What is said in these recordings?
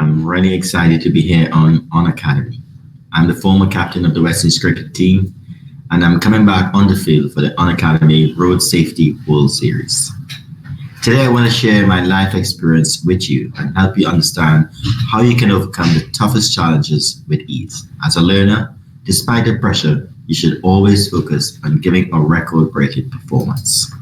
I'm really excited to be here on Unacademy. I'm the former captain of the West Indies cricket team, and I'm coming back on the field for the Unacademy Road Safety World Series. Today, I want to share my life experience with you and help you understand how you can overcome the toughest challenges with ease. As a learner, despite the pressure, you should always focus on giving a record-breaking performance.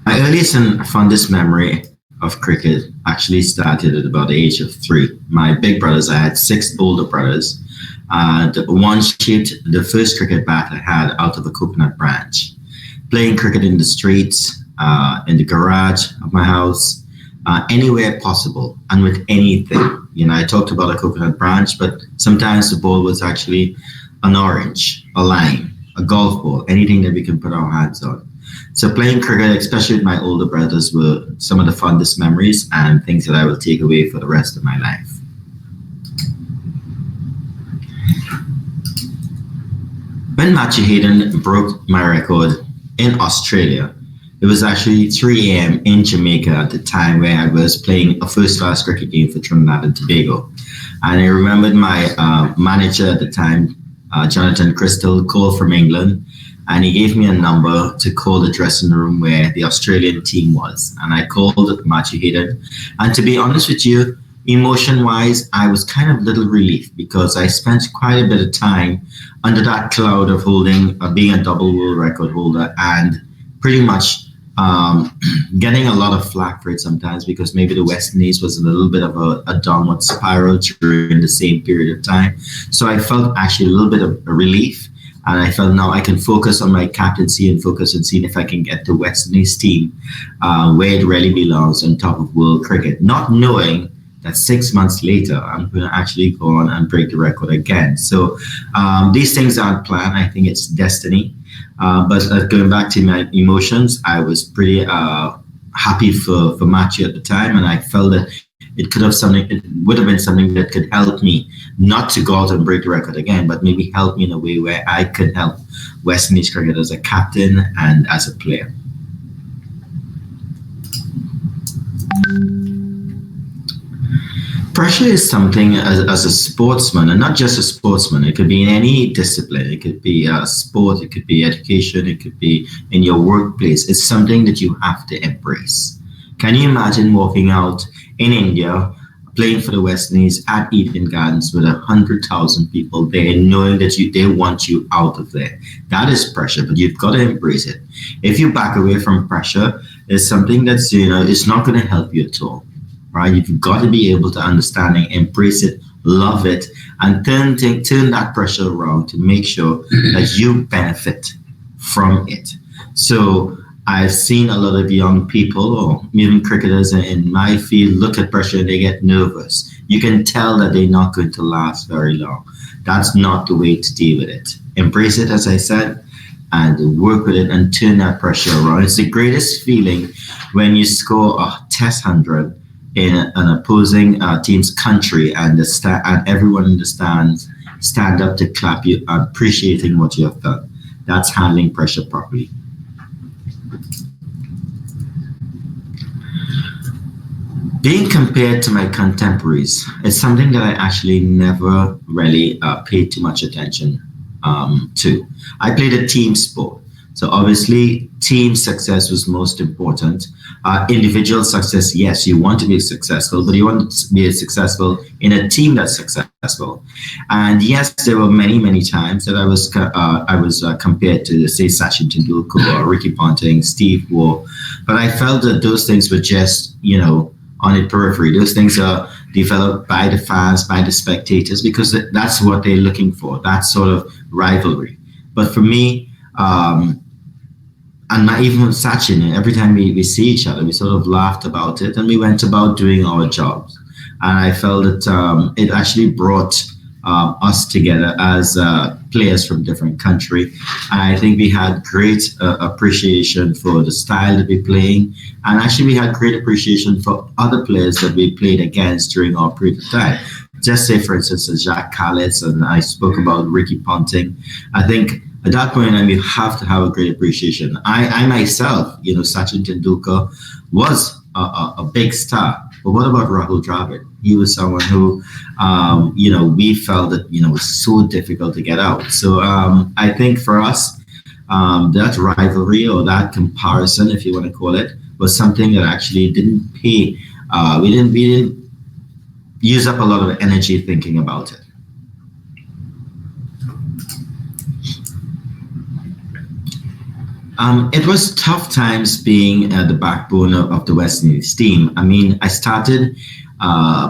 My earliest and fondest memory of cricket actually started at about the age of 3. My big brothers, I had 6 older brothers, and one shaped the first cricket bat I had out of a coconut branch. Playing cricket in the streets, in the garage of my house, anywhere possible, and with anything. I talked about a coconut branch, but sometimes the ball was actually an orange, a lime, a golf ball, anything that we can put our hands on. So playing cricket, especially with my older brothers, were some of the fondest memories and things that I will take away for the rest of my life. When Matthew Hayden broke my record in Australia, it was actually 3 a.m. in Jamaica at the time where I was playing a first-class cricket game for Trinidad and Tobago. And I remembered my manager at the time, Jonathan Crystal, called from England, and he gave me a number to call the dressing room where the Australian team was. And I called Matthew Hayden. And to be honest with you, emotion-wise, I was kind of little relief because I spent quite a bit of time under that cloud of being a double world record holder, and pretty much getting a lot of flack for it sometimes because maybe the West Indies was in a little bit of a downward spiral during the same period of time. So I felt actually a little bit of a relief. And I felt now I can focus on my captaincy and focus on seeing if I can get the West Indies team where it really belongs on top of world cricket, not knowing that 6 months later, I'm going to actually go on and break the record again. So these things aren't planned. I think it's destiny. But going back to my emotions, I was pretty happy for Matthew at the time. And I felt that it would have been something that could help me not to go out and break the record again, but maybe help me in a way where I could help West Indies cricket as a captain and as a player. Pressure is something as a sportsman, and not just a sportsman. It could be in any discipline. It could be sport, it could be education, it could be in your workplace. It's something that you have to embrace. Can you imagine walking out in India, playing for the West Indies at Eden Gardens with 100,000 people there, knowing that they want you out of there? That is pressure, but you've got to embrace it. If you back away from pressure, it's something that's, it's not going to help you at all, right? You've got to be able to understand and embrace it, love it, and turn that pressure around to make sure that you benefit from it. So I've seen a lot of young people, or even cricketers in my field, look at pressure and they get nervous. You can tell that they're not going to last very long. That's not the way to deal with it. Embrace it, as I said, and work with it and turn that pressure around. It's the greatest feeling when you score a test 100 in an opposing team's country and everyone in the stands stand up to clap you, appreciating what you have done. That's handling pressure properly. Being compared to my contemporaries is something that I actually never really paid too much attention to. I played a team sport. So obviously, team success was most important. Individual success, yes, you want to be successful, but you want to be successful in a team that's successful. And yes, there were many, many times that I was compared to, say, Sachin Tendulkar or Ricky Ponting, Steve Waugh. But I felt that those things were just, on the periphery. Those things are developed by the fans, by the spectators, because that's what they're looking for, that sort of rivalry. But for me, and even with Sachin, every time we see each other, we sort of laughed about it and we went about doing our jobs. And I felt that it actually brought us together as players from different countries. And I think we had great appreciation for the style that we're playing. And actually we had great appreciation for other players that we played against during our period of time. Just say, for instance, Jacques Kallis, and I spoke about Ricky Ponting. I think At that point, I mean, you have to have a great appreciation. I myself, Sachin Tendulkar was a big star. But what about Rahul Dravid? He was someone who, we felt that, was so difficult to get out. So I think for us, that rivalry or that comparison, if you want to call it, was something that actually didn't pay. We didn't use up a lot of energy thinking about it. It was tough times being the backbone of the West Indies team. I mean, I started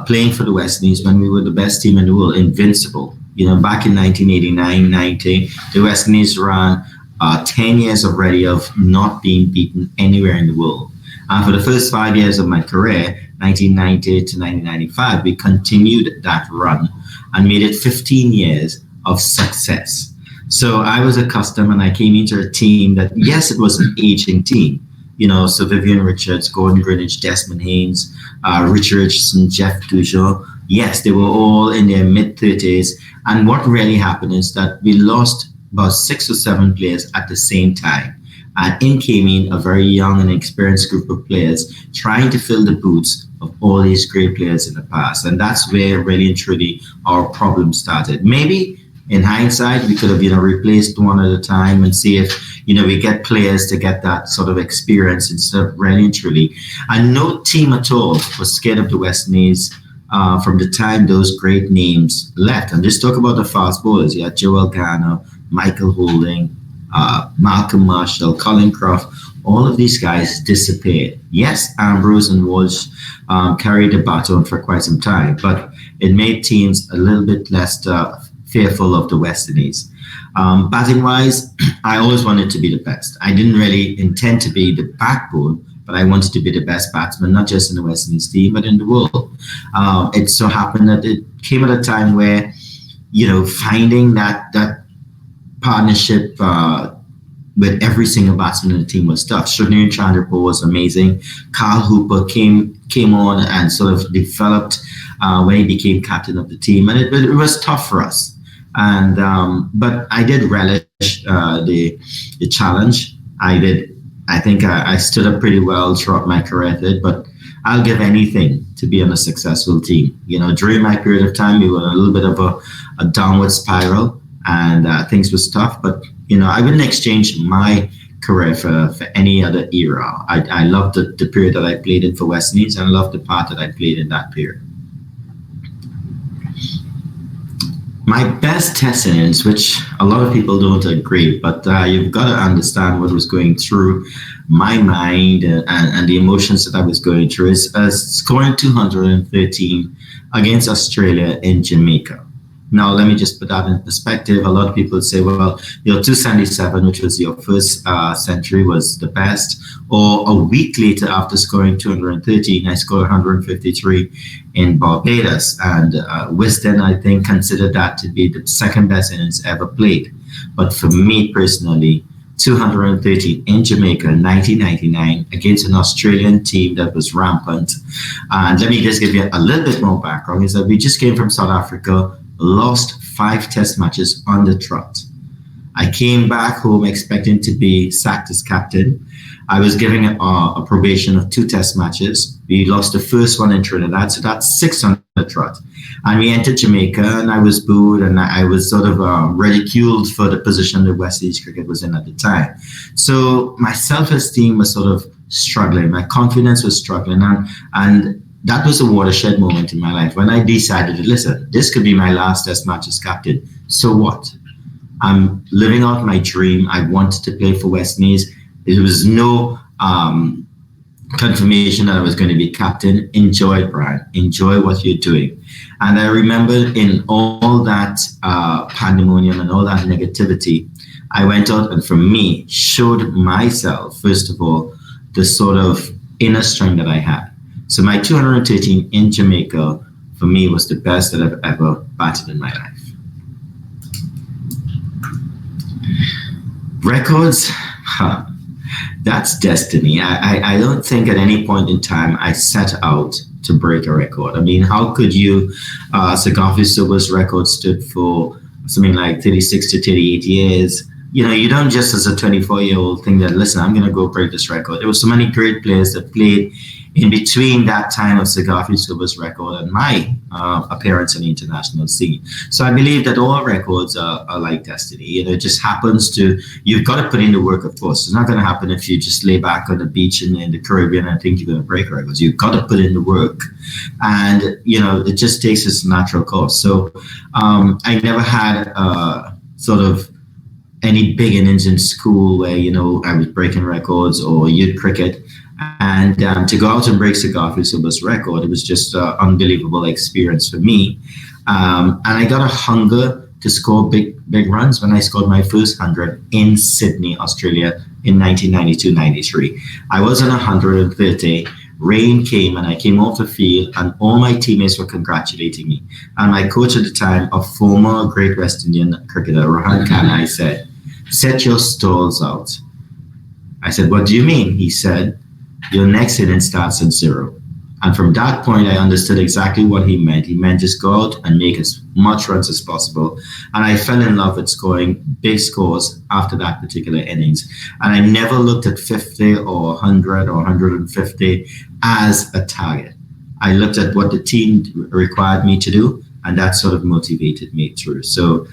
playing for the West Indies when we were the best team in the world, invincible. Back in 1989, 90, the West Indies ran 10 years already of not being beaten anywhere in the world. And for the first 5 years of my career, 1990 to 1995, we continued that run and made it 15 years of success. So I was accustomed and I came into a team that, yes, it was an aging team. So Vivian Richards, Gordon Greenwich, Desmond Haynes, Richard Richardson, Jeff Dujon. Yes, they were all in their mid-30s. And what really happened is that we lost about 6 or 7 players at the same time. And in came in a very young and experienced group of players trying to fill the boots of all these great players in the past. And that's where really and truly our problem started. Maybe in hindsight, we could have, replaced one at a time and see if, we get players to get that sort of experience instead of really and truly. And no team at all was scared of the West Indies from the time those great names left. And just talk about the fast bowlers. You had Joel Garner, Michael Holding, Malcolm Marshall, Colin Croft. All of these guys disappeared. Yes, Ambrose and Walsh carried the baton for quite some time, but it made teams a little bit less fearful of the West Indies. Batting wise, I always wanted to be the best. I didn't really intend to be the backbone, but I wanted to be the best batsman, not just in the West Indies team, but in the world. It so happened that it came at a time where, finding that partnership with every single batsman in the team was tough. Srinivas Chandrapur was amazing. Carl Hooper came on and sort of developed when he became captain of the team, and it was tough for us. And but I did relish the challenge. I think I stood up pretty well throughout my career, but I'll give anything to be on a successful team. During my period of time, we were in a little bit of a downward spiral, and things was tough. But I wouldn't exchange my career for any other era. I loved the period that I played in for West Indies, and I loved the part that I played in that period. My best test innings, which a lot of people don't agree, but you've got to understand what was going through my mind and the emotions that I was going through, is scoring 213 against Australia in Jamaica. Now, let me just put that in perspective. A lot of people say, well, your 277, which was your first century, was the best. Or a week later, after scoring 213, I scored 153 in Barbados. And Wisden, I think, considered that to be the second best innings ever played. But for me personally, 213 in Jamaica in 1999 against an Australian team that was rampant. And let me just give you a little bit more background, is that we just came from South Africa, lost 5 test matches on the trot. I came back home expecting to be sacked as captain. I was given a probation of 2 test matches. We lost the first one in Trinidad, so that's 6 on the trot. And we entered Jamaica, and I was booed, and I was sort of ridiculed for the position that West Indies cricket was in at the time. So my self-esteem was sort of struggling. My confidence was struggling, and that was a watershed moment in my life when I decided, listen, this could be my last test match as captain. So what? I'm living out my dream. I wanted to play for West Indies. There was no confirmation that I was going to be captain. Enjoy it, Brian. Enjoy what you're doing. And I remember in all that pandemonium and all that negativity, I went out and, for me, showed myself, first of all, the sort of inner strength that I had. So my 213 in Jamaica, for me, was the best that I've ever batted in my life. Records, that's destiny. I don't think at any point in time I set out to break a record. I mean, how could you? Sir Godfrey Sober's record stood for something like 36 to 38 years. you don't just as a 24-year-old think that, listen, I'm going to go break this record. There were so many great players that played in between that time of Sir Garfield Sobers' record and my appearance on the international scene. So I believe that all records are like destiny. It just happens to, you've got to put in the work, of course. It's not going to happen if you just lay back on the beach in the Caribbean and think you're going to break records. You've got to put in the work. And, it just takes its natural course. So I never had sort of any big innings in school where, I was breaking records or youth cricket. And to go out and break Sir Garfield Sobers' record, it was just an unbelievable experience for me. And I got a hunger to score big runs when I scored my first 100 in Sydney, Australia in 1992-93. I was on 130. Rain came and I came off the field and all my teammates were congratulating me. And my coach at the time, a former Great West Indian cricketer, Rohan Khanna, said, "Set your stalls out." I said, "What do you mean?" He said, "Your next inning starts at 0. And from that point, I understood exactly what he meant. He meant just go out and make as much runs as possible. And I fell in love with scoring big scores after that particular innings. And I never looked at 50 or 100 or 150 as a target. I looked at what the team required me to do, and that sort of motivated me through. So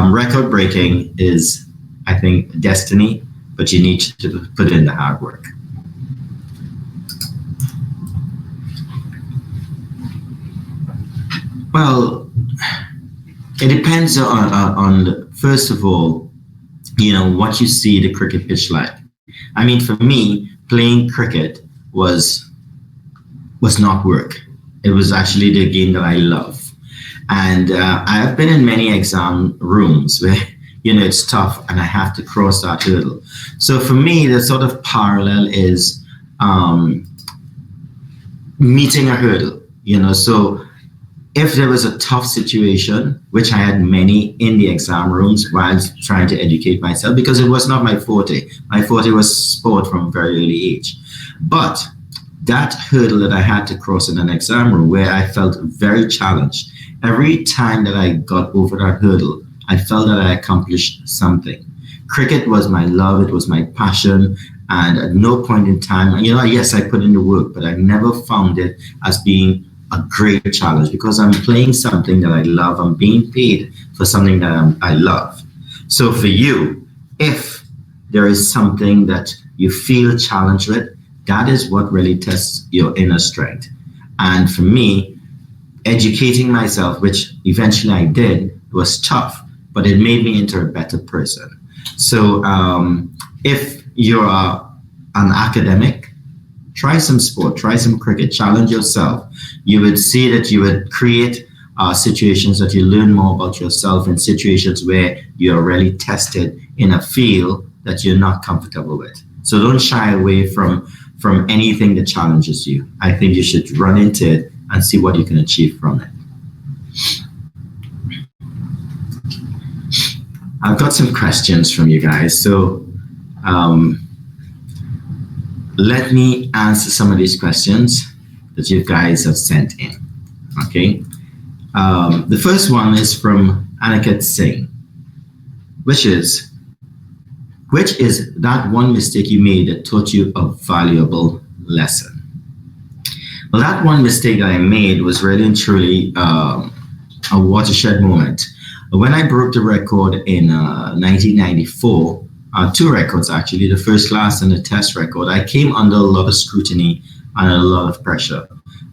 record breaking is, I think, destiny, but you need to put in the hard work. Well, it depends on first of all, what you see the cricket pitch like. I mean, for me, playing cricket was not work. It was actually the game that I love. And I've been in many exam rooms where, it's tough and I have to cross that hurdle. So for me, the sort of parallel is meeting a hurdle, so if there was a tough situation, which I had many in the exam rooms while trying to educate myself, because it was not my forte. My forte was sport from a very early age. But that hurdle that I had to cross in an exam room where I felt very challenged, every time that I got over that hurdle, I felt that I accomplished something. Cricket was my love, it was my passion, and at no point in time, yes, I put in the work, but I never found it as being a great challenge because I'm playing something that I love. I'm being paid for something that I love. So for you, if there is something that you feel challenged with, that is what really tests your inner strength. And for me, educating myself, which eventually I did, was tough, but it made me into a better person. So if you're an academic, try some sport, try some cricket, challenge yourself. You would see that you would create situations that you learn more about yourself in situations where you're really tested in a field that you're not comfortable with. So don't shy away from anything that challenges you. I think you should run into it and see what you can achieve from it. I've got some questions from you guys. So let me answer some of these questions that you guys have sent in. Okay. The first one is from Aniket Singh, which is that one mistake you made that taught you a valuable lesson? Well, that one mistake that I made was really and truly a watershed moment. When I broke the record in 1994, two records actually, the first class and the test record, I came under a lot of scrutiny and a lot of pressure.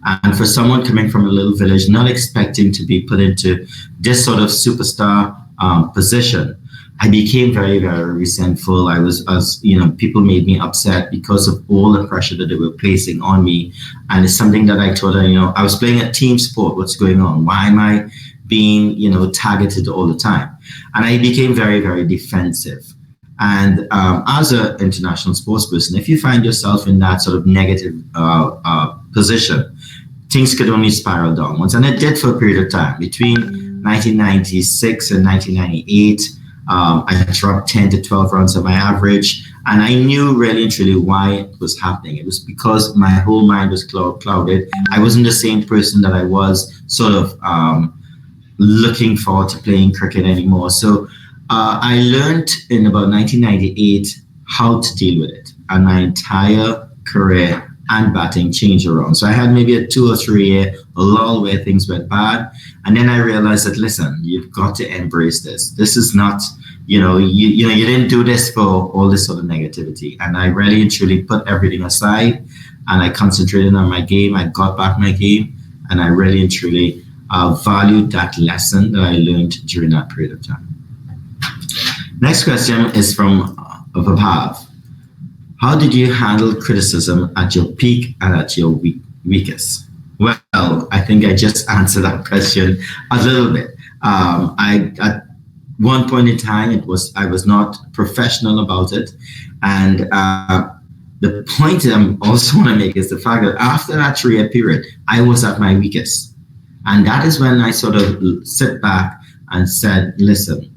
And for someone coming from a little village, not expecting to be put into this sort of superstar position, I became very, very resentful. People made me upset because of all the pressure that they were placing on me. And it's something that I told her, I was playing a team sport. What's going on? Why am I being, targeted all the time? And I became very, very defensive. And as an international sports person, if you find yourself in that sort of negative position, things could only spiral downwards. And it did for a period of time. Between 1996 and 1998, I dropped 10 to 12 runs on my average. And I knew really and truly why it was happening. It was because my whole mind was clouded. I wasn't the same person that I was sort of looking forward to playing cricket anymore. So I learned in about 1998 how to deal with it, and my entire career and batting changed around. So I had maybe a 2 or 3 year lull where things went bad, and then I realized that listen, you've got to embrace this. This is not, you didn't do this for all this sort of negativity. And I really and truly put everything aside, and I concentrated on my game. I got back my game, and I really and truly valued that lesson that I learned during that period of time. Next question is from Vapav. How did you handle criticism at your peak and at your weakest? Well, I think I just answered that question a little bit. At one point in time, I was not professional about it, and the point I also want to make is the fact that after that 3 year period, I was at my weakest, and that is when I sort of sit back and said, "Listen,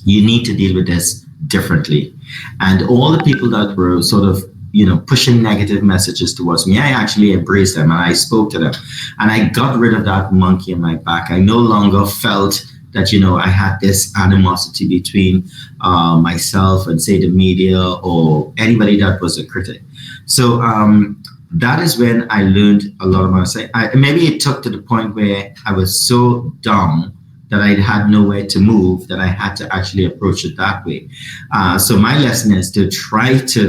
you need to deal with this differently." And all the people that were sort of, pushing negative messages towards me, I actually embraced them and I spoke to them. And I got rid of that monkey in my back. I no longer felt that, I had this animosity between myself and, say, the media or anybody that was a critic. So that is when I learned a lot about myself. Maybe it took to the point where I was so down that I had nowhere to move, that I had to actually approach it that way. So my lesson is to try to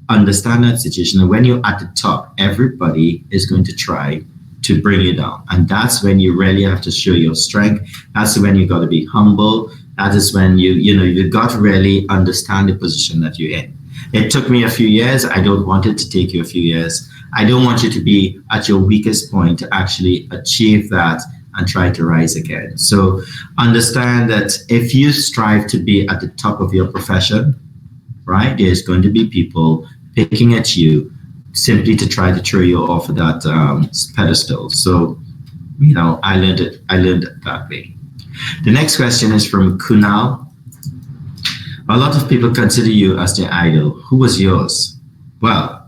understand that situation. And when you're at the top, everybody is going to try to bring you down. And that's when you really have to show your strength. That's when you got to be humble. That is when you got to really understand the position that you're in. It took me a few years. I don't want it to take you a few years. I don't want you to be at your weakest point to actually achieve that and try to rise again. So understand that if you strive to be at the top of your profession, right, there's going to be people picking at you simply to try to throw you off of that pedestal. So, I learned it that way. The next question is from Kunal. A lot of people consider you as their idol. Who was yours? Well,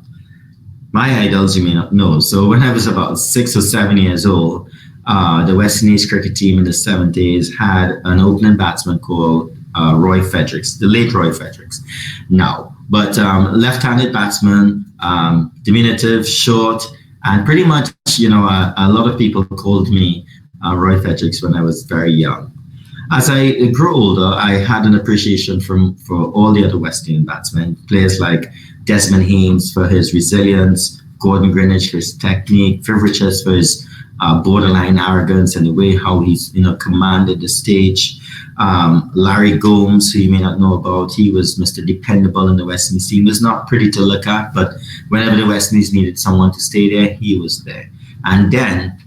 my idols, you may not know. So when I was about 6 or 7 years old, the West Indies cricket team in the 70s had an opening batsman called Roy Fredericks, the late Roy Fredericks. Now, but left-handed batsman, diminutive, short, and pretty much, a lot of people called me Roy Fredericks when I was very young. As I grew older, I had an appreciation for all the other West Indian batsmen, players like Desmond Haynes for his resilience, Gordon Greenidge for his technique, Viv Richards for his borderline arrogance and the way how he's commanded the stage. Larry Gomes, who you may not know about, he was Mr. Dependable in the West Indies team. He was not pretty to look at, but whenever the West Indies needed someone to stay there, he was there. And then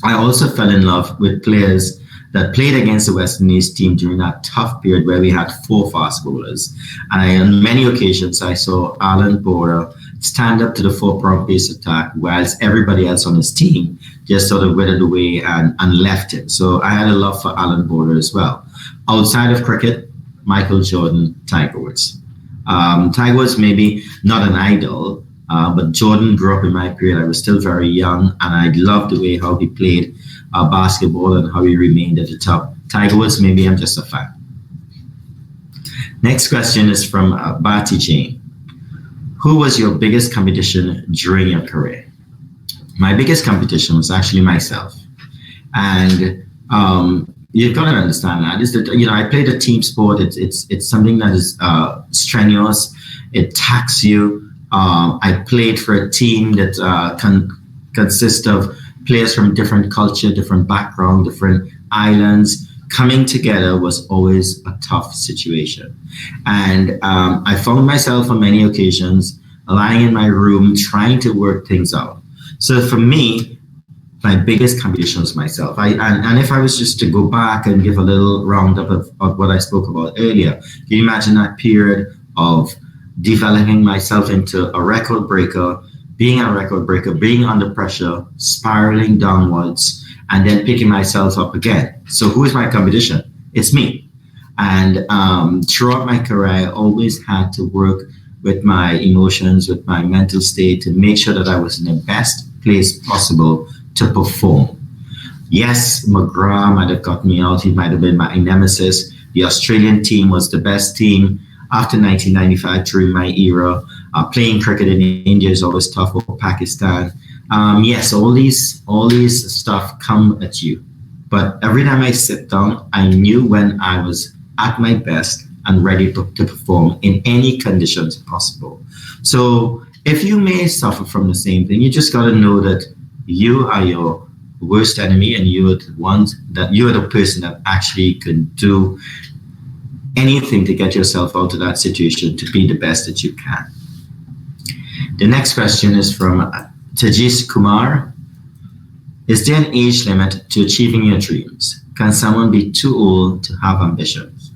I also fell in love with players that played against the West Indies team during that tough period where we had 4 fast bowlers. And on many occasions, I saw Alan Border stand up to the 4-prong pace attack whilst everybody else on his team just sort of withered away and left him. So I had a love for Alan Border as well. Outside of cricket, Michael Jordan, Tiger Woods. Tiger Woods maybe not an idol, but Jordan grew up in my period. I was still very young, and I loved the way how he played basketball and how he remained at the top. Tiger Woods, maybe I'm just a fan. Next question is from Bati Jane. Who was your biggest competition during your career? My biggest competition was actually myself. And you've got to understand that is that, I played a team sport. It's something that is strenuous. It taxes you. I played for a team that consists of players from different culture, different background, different islands. Coming together was always a tough situation. And I found myself on many occasions lying in my room trying to work things out. So for me, my biggest competition was myself. And if I was just to go back and give a little roundup of what I spoke about earlier, can you imagine that period of developing myself into a record breaker, being a record breaker, being under pressure, spiraling downwards, and then picking myself up again. So who is my competition? It's me. And throughout my career, I always had to work with my emotions, with my mental state to make sure that I was in the best place possible to perform. Yes, McGrath might have got me out. He might have been my nemesis. The Australian team was the best team after 1995 during my era. Playing cricket in India is always tough, or Pakistan. Yes, all these stuff come at you. But every time I sit down, I knew when I was at my best and ready to perform in any conditions possible. So if you may suffer from the same thing, you just got to know that you are your worst enemy, and you are the person that actually can do anything to get yourself out of that situation to be the best that you can. The next question is from Tajis Kumar. Is there an age limit to achieving your dreams? Can someone be too old to have ambitions?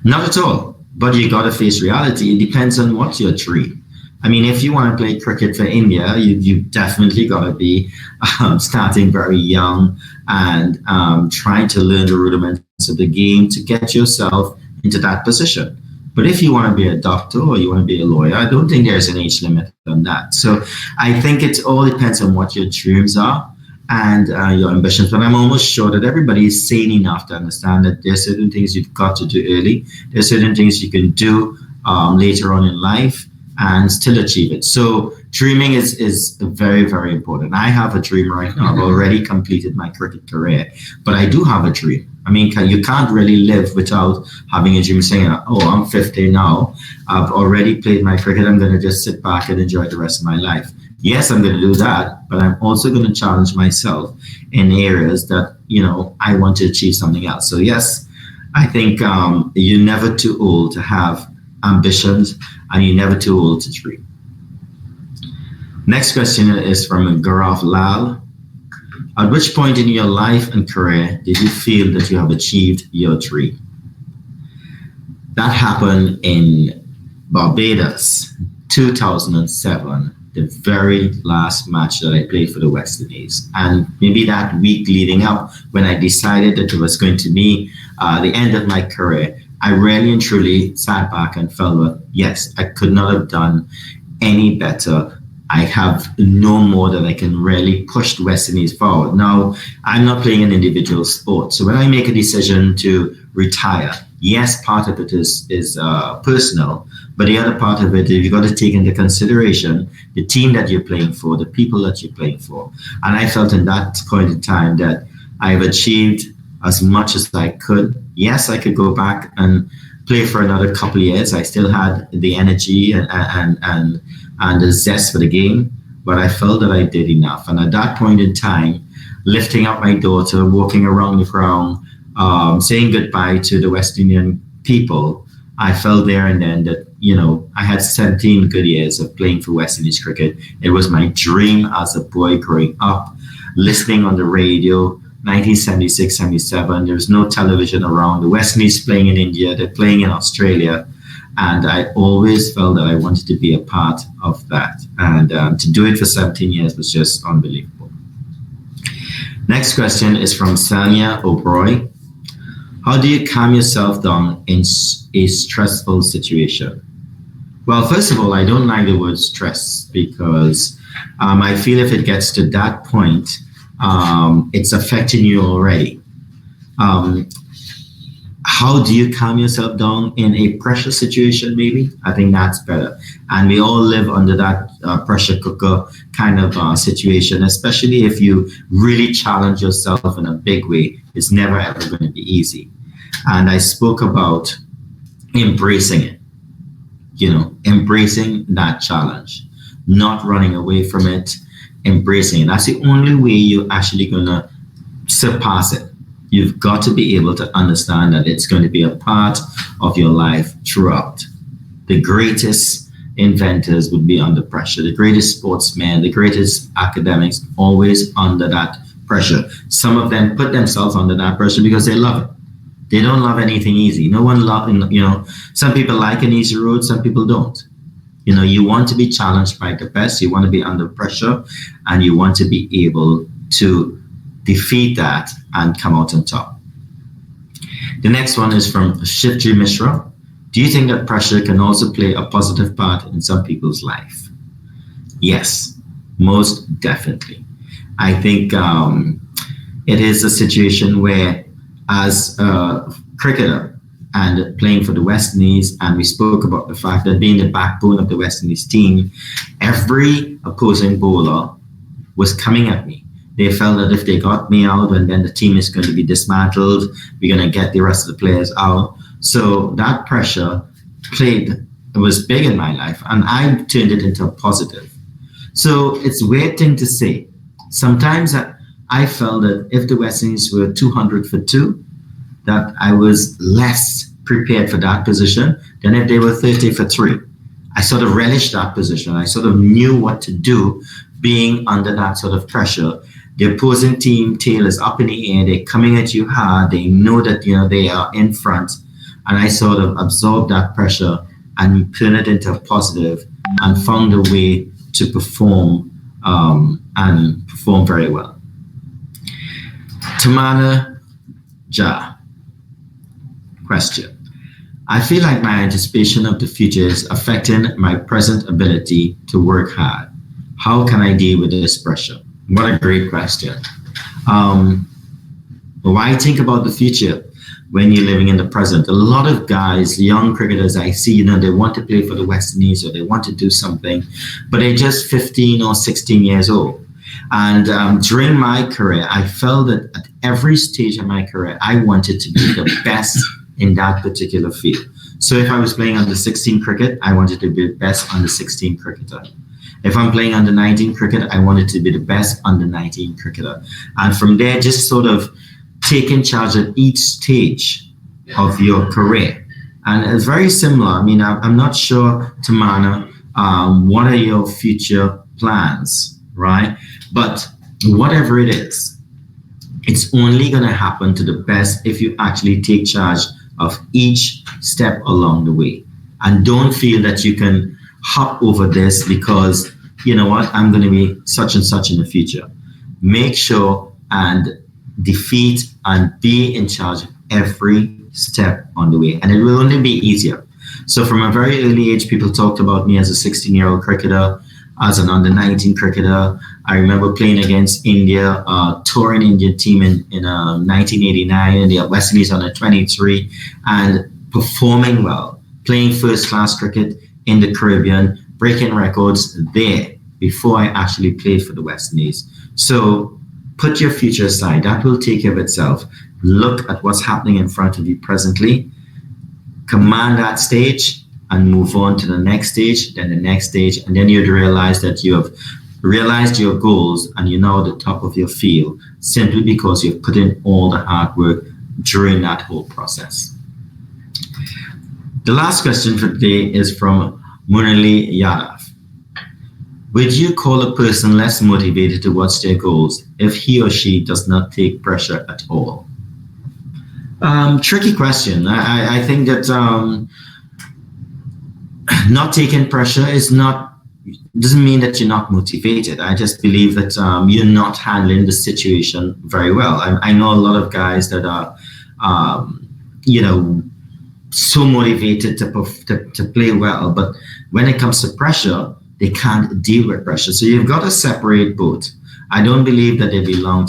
Not at all, but you got to face reality. It depends on what your dream. I mean, if you want to play cricket for India, you definitely got to be starting very young and trying to learn the rudiments of the game to get yourself into that position. But if you want to be a doctor or you want to be a lawyer, I don't think there's an age limit on that. So I think it all depends on what your dreams are and your ambitions. But I'm almost sure that everybody is sane enough to understand that there's certain things you've got to do early. There's certain things you can do later on in life and still achieve it. So dreaming is very, very important. I have a dream right now. I've already completed my cricket career, but I do have a dream. I mean, you can't really live without having a dream saying, oh, I'm 50 now. I've already played my cricket. I'm going to just sit back and enjoy the rest of my life. Yes, I'm going to do that, but I'm also going to challenge myself in areas that, I want to achieve something else. So yes, I think you're never too old to have ambitions, and you're never too old to dream. Next question is from Gaurav Lal. At which point in your life and career did you feel that you have achieved your dream? That happened in Barbados, 2007, the very last match that I played for the West Indies. And maybe that week leading up, when I decided that it was going to be the end of my career, I really and truly sat back and felt, well, yes, I could not have done any better. I have no more that I can really push the West Indies forward. Now, I'm not playing an individual sport. So when I make a decision to retire, yes, part of it is personal, but the other part of it, you've got to take into consideration the team that you're playing for, the people that you're playing for. And I felt in that point in time that I've achieved as much as I could. Yes, I could go back and play for another couple of years. I still had the energy and the zest for the game, but I felt that I did enough. And at that point in time, lifting up my daughter, walking around the ground, saying goodbye to the West Indian people, I felt there and then that, I had 17 good years of playing for West Indies cricket. It was my dream as a boy growing up, listening on the radio, 1976, 77, there was no television around. The West Indies playing in India, they're playing in Australia. And I always felt that I wanted to be a part of that. And to do it for 17 years was just unbelievable. Next question is from Sanya O'Brien. How do you calm yourself down in a stressful situation? Well, first of all, I don't like the word stress because I feel if it gets to that point, it's affecting you already. How do you calm yourself down in a pressure situation, maybe? I think that's better. And we all live under that pressure cooker kind of situation, especially if you really challenge yourself in a big way. It's never, ever going to be easy. And I spoke about embracing it, embracing that challenge, not running away from it, embracing it. That's the only way you're actually going to surpass it. You've got to be able to understand that it's going to be a part of your life throughout. The greatest inventors would be under pressure. The greatest sportsmen, the greatest academics, always under that pressure. Some of them put themselves under that pressure because they love it. They don't love anything easy. No one some people like an easy road, some people don't. You want to be challenged by the best. You want to be under pressure, and you want to be able to defeat that and come out on top. The next one is from Shivji Mishra. Do you think that pressure can also play a positive part in some people's life? Yes, most definitely. I think it is a situation where, as cricketer and playing for the West Indies, and we spoke about the fact that being the backbone of the West Indies team, every opposing bowler was coming at me. They felt that if they got me out, and then the team is going to be dismantled, we're going to get the rest of the players out. So that pressure was big in my life, and I turned it into a positive. So it's a weird thing to say. Sometimes I felt that if the West Indies were 200 for 2, that I was less prepared for that position than if they were 30 for 3. I sort of relished that position. I sort of knew what to do being under that sort of pressure. The opposing team tail is up in the air. They're coming at you hard. They know that they are in front. And I sort of absorbed that pressure and turned it into a positive and found a way to perform and perform very well. Tamana Ja. Question. I feel like my anticipation of the future is affecting my present ability to work hard. How can I deal with this pressure? What a great question. Why think about the future when you're living in the present? A lot of guys, young cricketers I see, they want to play for the West Indies or they want to do something, but they're just 15 or 16 years old. And during my career, I felt that at every stage of my career, I wanted to be the best in that particular field. So if I was playing under 16 cricket, I wanted to be the best under 16 cricketer. If I'm playing under 19 cricket, I wanted to be the best under 19 cricketer. And from there, just sort of taking charge at each stage of your career. And it's very similar. I mean, I'm not sure, Tamana, what are your future plans, right? But whatever it is, it's only going to happen to the best if you actually take charge of each step along the way. And don't feel that you can hop over this because, you know what, I'm going to be such and such in the future. Make sure and defeat and be in charge of every step on the way. And it will only be easier. So from a very early age, people talked about me as a 16-year-old cricketer, as an under 19 cricketer. I remember playing against India, touring Indian team in 1989 in the West Indies under 23 and performing well, playing first class cricket in the Caribbean, breaking records there before I actually played for the West Indies. So put your future aside. That will take care of itself. Look at what's happening in front of you presently, command that stage, and move on to the next stage, then the next stage, and then you'd realize that you have realized your goals and you're now at the top of your field simply because you've put in all the hard work during that whole process. The last question for today is from Munali Yadav. Would you call a person less motivated towards their goals if he or she does not take pressure at all? Tricky question. I think that not taking pressure doesn't mean that you're not motivated. I just believe that you're not handling the situation very well. I know a lot of guys that are, so motivated to play well, but when it comes to pressure, they can't deal with pressure. So you've got to separate both. I don't believe that they belong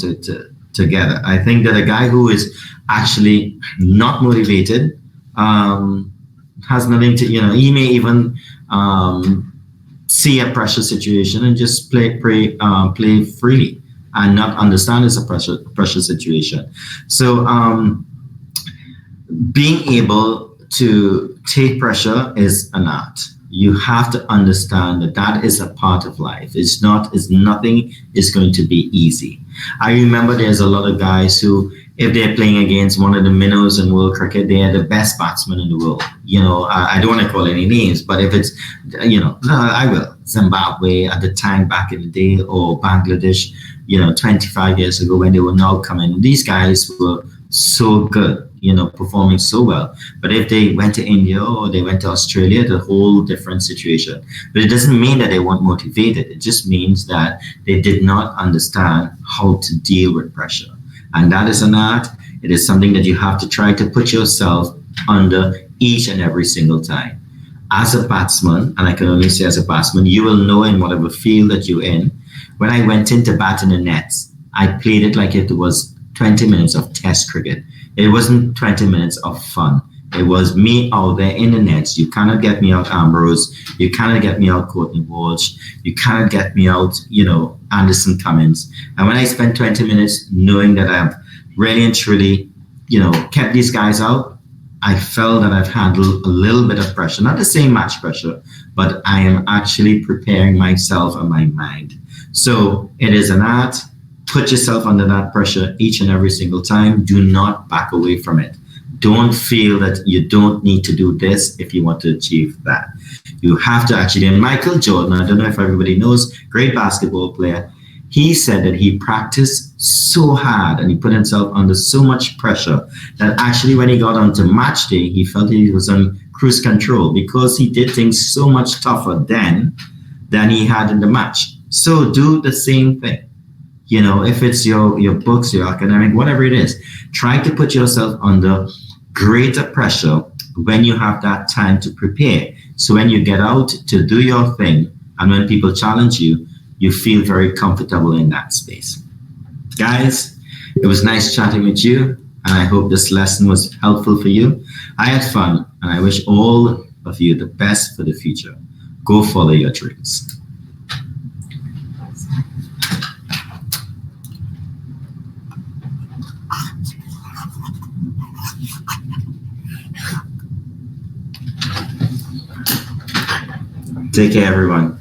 together. I think that a guy who is actually not motivated has nothing to, he may even see a pressure situation and just play freely and not understand it's a pressure situation. So being able to take pressure is an art. You have to understand that is a part of life. Nothing is going to be easy. I remember there's a lot of guys who, if they're playing against one of the minnows in world cricket, they are the best batsmen in the world. I don't want to call any names, but if it's, I will. Zimbabwe at the time back in the day, or Bangladesh, 25 years ago when they were now coming, these guys were so good, performing so well. But if they went to India or they went to Australia, it's a whole different situation. But it doesn't mean that they weren't motivated. It just means that they did not understand how to deal with pressure. And that is an art. It is something that you have to try to put yourself under each and every single time. As a batsman, and I can only say as a batsman, you will know in whatever field that you're in. When I went into bat in the nets, I played it like it was 20 minutes of test cricket. It wasn't 20 minutes of fun. It was me out there in the nets. You cannot get me out Ambrose. You cannot get me out Courtney Walsh. You cannot get me out, Anderson Cummins. And when I spent 20 minutes knowing that I've really and truly, kept these guys out, I felt that I've handled a little bit of pressure, not the same match pressure, but I am actually preparing myself and my mind. So it is an art. Put yourself under that pressure each and every single time. Do not back away from it. Don't feel that you don't need to do this if you want to achieve that. You have to actually. And Michael Jordan, I don't know if everybody knows, great basketball player, he said that he practiced so hard and he put himself under so much pressure that actually when he got onto match day, he felt he was on cruise control because he did things so much tougher then than he had in the match. So do the same thing. If it's your books, your academic, whatever it is, try to put yourself under greater pressure when you have that time to prepare. So when you get out to do your thing and when people challenge you, you feel very comfortable in that space. Guys, it was nice chatting with you, and I hope this lesson was helpful for you. I had fun, and I wish all of you the best for the future. Go follow your dreams. Take care, everyone.